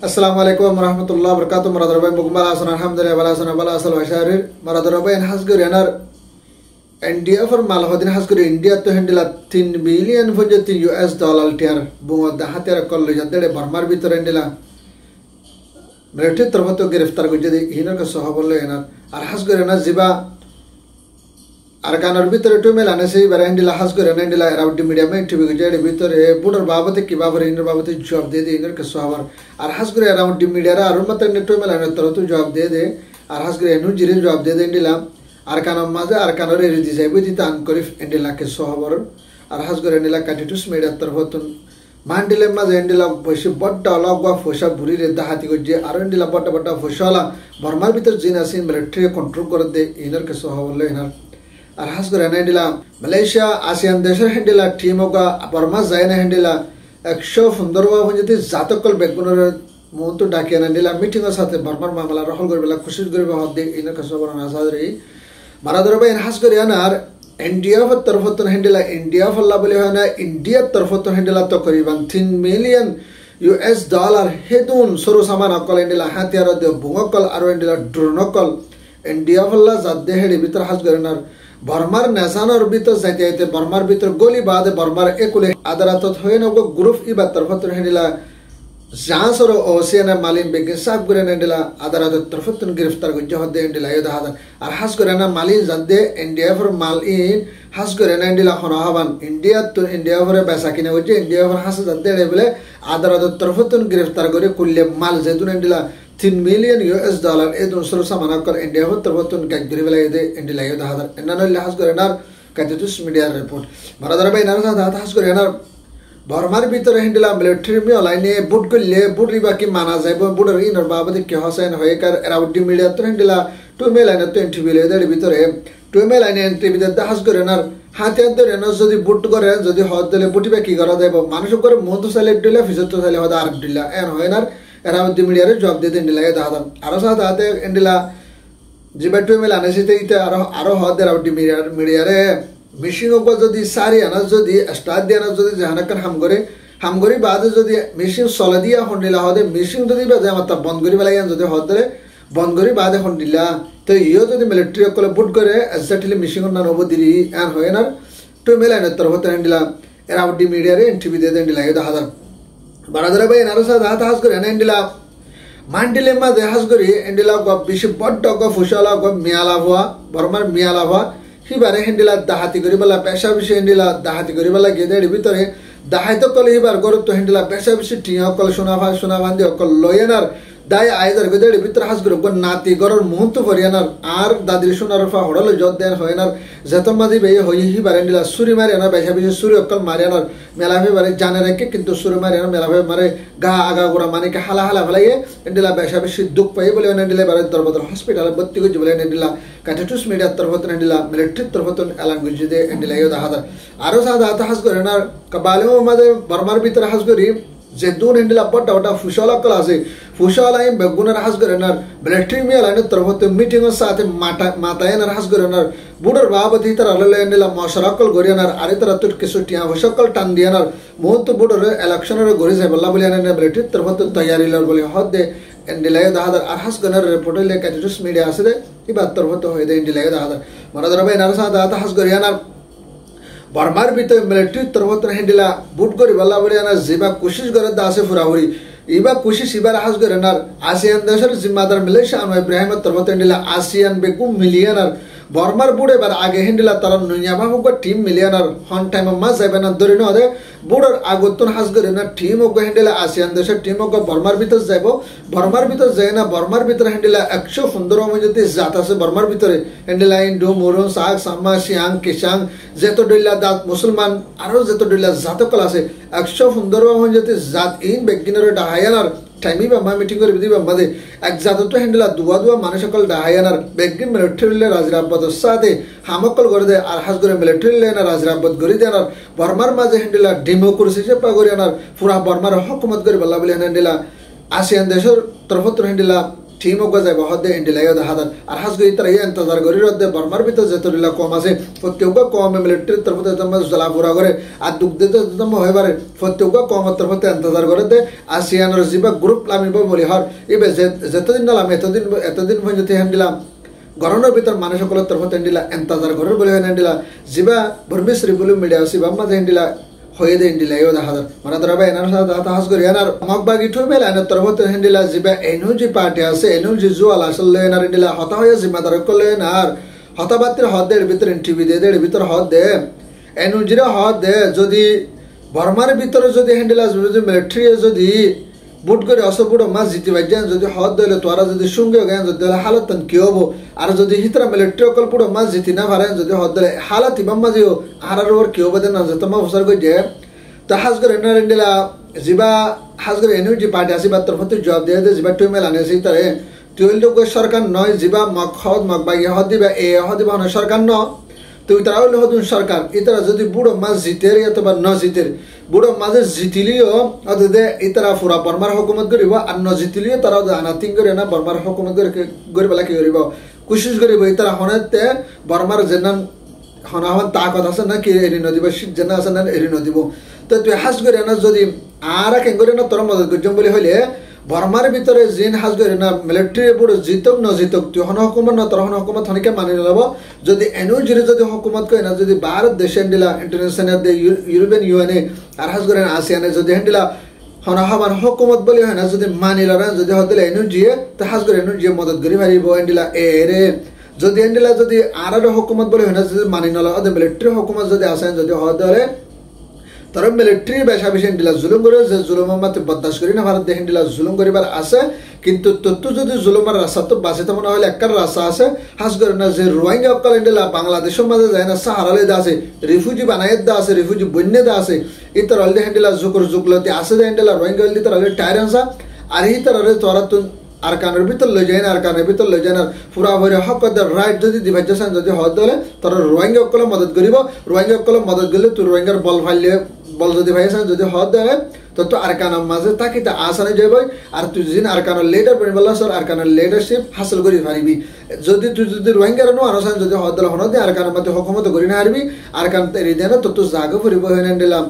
Assalamualaikum warahmatullahi wabarakatuh. Maradarabai mukmal asan alhamdulillah wala asan wala asal washarir. Maradarabai hasgur yanar India for malhodin hasgur India to handle 3 billion fujati US dollar tiar bungo dahatir kollo jadde barmar bitor handela British tarfato giriftar gujadi hinar ka sahabollo yanar ar hasgur yanar ziba Arkanar bitor to mel anase barandila hasgur anandila around media me tv gujade bitor budur babate ki babar hinar babate job de de hinar ka sahabar ar hasgur around media ra arumata netto mel anataro to job de de ar hasgur enu jire job de de indila Arkanam maze arkanor ridisabiti tan korif indila ke sahabar ar hasgur andila katitus media tarfatun mandile maze indila boshi botta lagwa fosha buri re dahati gojje arandila botta botta foshala barmar bitor jinasin military control kor de hinar ke sahabar le hinar আর হাস করে হেন্ডিলা Malaysia ASEAN দেশের হেন্ডিলা team ওগা Varma যায়না হেন্ডিলা 115 পঞ্জতি জাতকল বেগুনের মন্ত ডাকিয়া হেন্ডিলা meeting এর সাথে বর্মার মামলা রহল করবেলা খুশি করবে হদ্দে ইনা কসবর নাসাদরি মারাদরবে হাস করে আনার ইন্ডিয়া ফর তরফতন হেন্ডিলা ইন্ডিয়া ফল্লা বলে হয় না ইন্ডিয়া তরফতন হেন্ডিলা তকরিবান 3 মিলিয়ন US ডলার হেদুন সরু সামান অকল হেন্ডিলা হাতিয়ার দে বুঙ্গকল আর হেন্ডিলা ড্রোনকল ইন্ডিয়া ফল্লা জাদে হেডি ভিতর হাস করে আনার Barmar nasanor bitor zaite barmar bitor goli baade barmar ekule adaratot hoyeno go group iba tarfatur hendila jansor oceana malin begin sab guren hendila adaratot tarfatun giriftar go jahde hendila yada hada ar has gurena malin zadde india for malin has gurena hendila hono haban india to india for basakine hoje india for has zadde lebele adaratot tarfatun giriftar gore kulle mal zedun hendila 3 million US dollar edun suru samana kor India ho tarwatun gagdiri wala ide India layo da hadar enano lahas gorenar katitus media report maradara bai narasa da has gorenar barmar bitor hendila military me line bud kolle bud riba ki mana jaibo budar inor babade ki hosen hoyekar around media to hendila to me line to interview le der bitore to me line interview da has gorenar হাতে ধরে না যদি বুট করে যদি হদ দিলে বুটিবে কি করা যাবে মানুষ করে মন তো সালে দিলে ফিজত তো সালে হদা আর দিলা এন হয় না around the media job de indila da arasa da indila jibetu mel anesite ite aro hod around the media re machine ko jodi sari ana jodi start de ana jodi jahanakan hamgori baade jodi machine soladiya hondila hode machine jodi ba jamata bond gori bala yan jodi hod dele bond gori baade hondila to iyo jodi military ko put kore exactly machine na nobo diri an hoyna to mel ana tarhot indila around the media re interview de indila da hadar Baradara bai narasa da has gore endila mandile ma de has gore endila go bishi boddo go fushala go miala hua barmar miala hua hi bare endila dahati gori bala pesha bishi endila dahati gori bala gede bitore dahaito kol hi bar gor to endila pesha bishi tiya kol shuna bandi kol loyenar dai aider gede bitor has gore go nati goror muhuntu forianar ar dadri shunar fa hodal jod den hoyenar zetomadi be hoyi hi bare endila suri mari ana pesha bishi suri kol marianar মেলাভে বারে জানে রাখে কিন্তু সুরে মারে মেলাভে মারে গা আগা গোড়া মানে কে হালা হালা ফেলাইয়ে এন্ডিলা বেশা বেশি দুঃখ পাই বলে এন্ডিলা বারে তরবতর হসপিটালে ভর্তি করে বলে এন্ডিলা কাটিটুস মিডিয়া তরবতর এন্ডিলা মিলিটারি তরবতর এলান গুজি দে এন্ডিলা ইয়ো দাহাদার আরো সাদা আতা হাস করে না কাবালে মাদে বর্মার ভিতরে হাস করি যে দুন এন্ডিলা পটা ওটা ফুশলা কল আছে ফুশলা ইম বেগুনার হাস করে না মিলিটারি মে এলান তরবতর মিটিং এর সাথে মাতায় না হাস করে না বুড়র বাবতি তার আললে এন্ডিলা মশরাকল গরিয়ানার আরে তার তুট কিছু টিয়া ফসকল টান দিয়ানার মুহূর্ত বুড়র ইলেকশনের গরি যায় বল্লা বলি এনে মিলিটারি তরফত তৈয়ারি লর বলি হদে এন্ডিলায় দাহাদার আর হাস গনার রিপোর্টলে কাটিটুস মিডিয়া আছে দে ইবা তরফত হই দে এন্ডিলায় দাহাদার মারাদর ভাই নারসা দাতা হাস গরিয়ানার বর্মার ভিতরে মিলিটারি তরফত হেন্ডিলা বুট গরি বল্লা বলি এনা জিবা কোশিশ করে দা আছে ফুরাহুরি ইবা কোশিশ ইবার হাস গরিয়ানার আসিয়ান দেশের জিম্মাদার মালয়েশিয়া আনো ইব্রাহিম তরফত হেন্ডিলা আসিয়ান বেকু মিলিয়নার বর্মার বুড়ে বার আগে হেন্ডিলা তারা নুনিয়া বাবুক টিম মিলিয়নার হন টাইম মা যাবে না ধরে না দে বুড়র আগতন হাস করে না টিম ওগ হেন্ডিলা আসিয়ান দেশের টিম ওগ বর্মার ভিতর যাইব বর্মার ভিতর যায় না বর্মার ভিতর হেন্ডিলা 115 মধ্যে জাত আছে বর্মার ভিতরে হেন্ডিলা ইন্ডো মোরন সাক সাম্মা সিয়াং কিসাং যেত ডইলা দাত মুসলমান আরো যেত ডইলা জাতকল আছে 115 মধ্যে জাত ইন বেগিনার ডাহায়ানার টাইমি বা মা মিটিং করে দিবা মাদে এক জাত তো হেন্ডিলা দুয়া মানুষ সকল ডাহায়ানার বেগিন মিলিটারিলে রাজরাব্বত সাথে হামকল করে দে আর হাস করে মিলিটারিলে না রাজরাব্বত করে দেনার বর্মার মাঝে হেন্ডিলা ডেমোক্রেসি যে পাগরিয়ানার পুরা বর্মার হুকুমত করে বল্লা বলি হেন্ডিলা আসিয়ান দেশের তরফত হেন্ডিলা টিমও গজাইব হদে ইন্ডিলাইও দেখা দার আর হাস গই তারা ইন্তজার করি রদে বর্মার ভিতর যেতরিলা কম আছে প্রত্যেক কম মিলিটারি তরফতে তোমরা জ্বালাপুরা করে আর দুঃখ দিতে তোমরা হয় পারে প্রত্যেক কম তরফতে ইন্তজার করে দে আসিয়ানোর জিবা গ্রুপ লামিব বলি হর এবে যেতদিন নালাম এতদিন পর্যন্ত হ্যান্ডিলাম গরমের ভিতর মানুষ সকলের তরফতে হ্যান্ডিলা ইন্তজার ঘরের বলে হ্যান্ডিলা জিবা ভর্মিশ্রী বলে মিডিয়া আছে বাম্মা হ্যান্ডিলা হয়ে দে ইন্ডিলা ইও দেখা দার মানে ধরা এনার সাথে হাস করি এনার মগবাগি ঠুবে এনার তরফতে হ্যান্ডিলা জিবা এনু যে পার্টি আছে এনু যে জুয়াল আসলে এনার ইন্ডিলা হতা হয়ে জিম্মাদার করলে এনার হতাবাতির হদ দেড় ভিতরে টিভি দে দেড় ভিতর হদ দে এনু জিরা হদ দে যদি বর্মার ভিতরে যদি হ্যান্ডিলা যদি মিলিটারি যদি বুট করে অসবুট মাছ জিতি বাজ্যান যদি হদ দিলে তোরা যদি সঙ্গে গান যদি হালত কি হবো আর যদি হিতরা মিলিটারি অকল পুরো মাছ জিতি না পারেন যদি হদ দিলে হালত ইমাম মাঝিও আর ওর কি হবো না যেত মা ফসার করে যে তো হাজ করে এনার ইন্ডিলা জিবা হাজ করে এনু যে পার্টি আসি বা তোর প্রতি জবাব দিয়ে দে জিবা টুমেল আনেছি তারে তুই লোক সরকার নয় জিবা মগবাগি হদ দিবা এ হদ দিবা সরকার ন তুই তারা হলে হতুন সরকার ইতারা যদি বুড়ো মাছ জিতের অথবা ন জিতের বুড়ো মাঝে জিতিলিও অদে ইতারা পুরা বর্মার হুকুমত করিব আর ন জিতিলিও তারা আনাতিং করে না বর্মার হুকুমত করে বেলা কি করিব কোশিশ করিব ইতারা হনাতে বর্মার যেন হনাহন তাকত আছে না কি এরি নদিব শীত যেন আছে না এরি নদিব তো তুই হাস করে না যদি আর কেন করে না তোর মদত করছম বলে হইলে বর্মার ভিতরে জিন হাজ করে না মিলিটারি বুড়ো জিতক ন জিতক তুই হন হুকুমত না তোর হন হুকুমত হনিকে মানি নেব যদি এনু জিরে যদি হুকুমত কই না যদি ভারত দেশে হ্যান্ডিলা ইন্টারন্যাশনাল ইউরোপিয়ান ইউএনএ আর হাজ করে আসিয়ানে যদি হ্যান্ডিলা হন হবার হুকুমত বলি হয় না যদি মানি লরা যদি হদিলে এনু জিয়ে তো হাজ করে এনু জিয়ে মদত করি ভারিব হ্যান্ডিলা এ রে যদি হ্যান্ডিলা যদি আর হুকুমত বলি হয় না যদি মানি নলা ওদের মিলিটারি হুকুমত যদি আসেন যদি হদলে তারা মিলিটারি বেশা বেশি হ্যান্ডিলা জুলুম করে যে জুলুমের মাত্র বরদাস্ত করি না ভারত হ্যান্ডিলা জুলুম করিবার আছে কিন্তু তত্ত্ব যদি জুলুমের রাস্তা তো বাঁচিতে মনে হলে একটা রাস্তা আছে হাস করে না যে রোহিঙ্গা অকাল হ্যান্ডিলা বাংলাদেশের মাঝে যায় না সাহারালে দা আছে রিফিউজি বানাইয়ে দা আছে রিফিউজি বন্যে দা আছে ইতার অলদি হ্যান্ডিলা জুকর জুকলতি আছে যে হ্যান্ডিলা রোহিঙ্গা অলদি তার অলদি টায়ার আনসা আর হি তার তোরা তো আর কানের ভিতর লই যায় না আর কানের ভিতর লই যায় না পুরা ভরে হক রাইট যদি দিবাইছেন যদি হদ দলে তোর রোহিঙ্গা অকলে মদত করিব রোহিঙ্গা অকলে মদত গেলে তুই রোহিঙ্গার বল ফাইলে বল যদি ভাইছেন যদি হদ দেয় তো আর কানের মাঝে তাকি তা আসানে যাইব আর তুই যদি আর কানের লিডার বনি বললা স্যার আর কানের লিডারশিপ হাসিল করি পারিবি যদি তুই যদি রোহিঙ্গার নো আনসান যদি হদ দলে হন দে আর কানের মধ্যে হুকুমত করি না হারবি আর কান তেরি দেনা তো তুই জাগো ফুরিব হইন দিলাম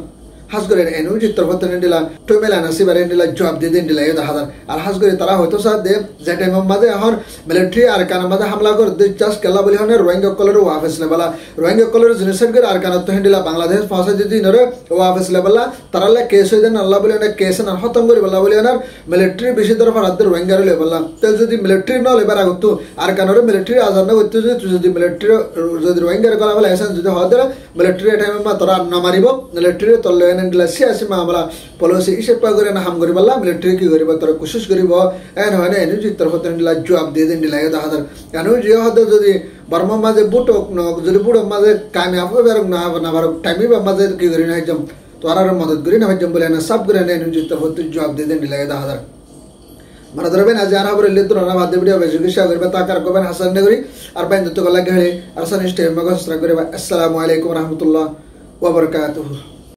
হাজ করে এনু চিত্র পত্র দিলা টুমেলা নাসি বারে দিলা জবাব দিয়ে দিন দিলা এই হাজার আর হাজ করে তারা হয়তো সাথ দে যে টাইম মাঝে এখন মিলিটারি আর কানের মাঝে হামলা করে চাষ কেলা বলি হনে রোহিঙ্গা কলের ওয়াফেস লেবেলা রোহিঙ্গা কলের জিনিসের করে আর কানত হিন্দিলা বাংলাদেশ পৌঁছে যদি নরে ওয়াফেস লেবেলা তারা কেস হয়ে দেন আল্লাহ বলি কেস না খতম করি বলা বলি না মিলিটারি বেশি তরফ হাত রোহিঙ্গার লেবেলা তো যদি মিলিটারি ন লেবার আগত আর কানরে মিলিটারি আজাদ না করতে যদি মিলিটারি যদি রোহিঙ্গার কলা বলে এসেন যদি হদ মিলিটারি টাইম মা তোরা না মারিব মিলিটারি তলে দিলা সিয়াসি মামলা পলিসি ইসে পা করে না হাম করি বললা মিলিটারি কি করিব তোরা কোশিশ করিব এন হয় না এনু যে তরফ দিলা জবাব দিয়ে দিন দিলা এটা হাজার এনু যে হদ যদি বর্মা মাঝে বুটক ন যদি বুড়ো মাঝে কামিয়াব হবে আর না না বার টাইমি বা মাঝে কি করি না হইজম তোরা মদত করি না হইজম বলে না সব করে না এনু যে তরফ জবাব দিয়ে দিন দিলা এটা হাজার মানে ধরবেন আজ আর হবে লিত না বাদ ভিডিও বেশি চিকিৎসা করবে তাকার করবেন হাসান নগরী আর বাইন যত লাগে আর সানিস্টে মগসরা করবে আসসালামু আলাইকুম ওয়া রাহমাতুল্লাহ ওয়া বারাকাতুহু।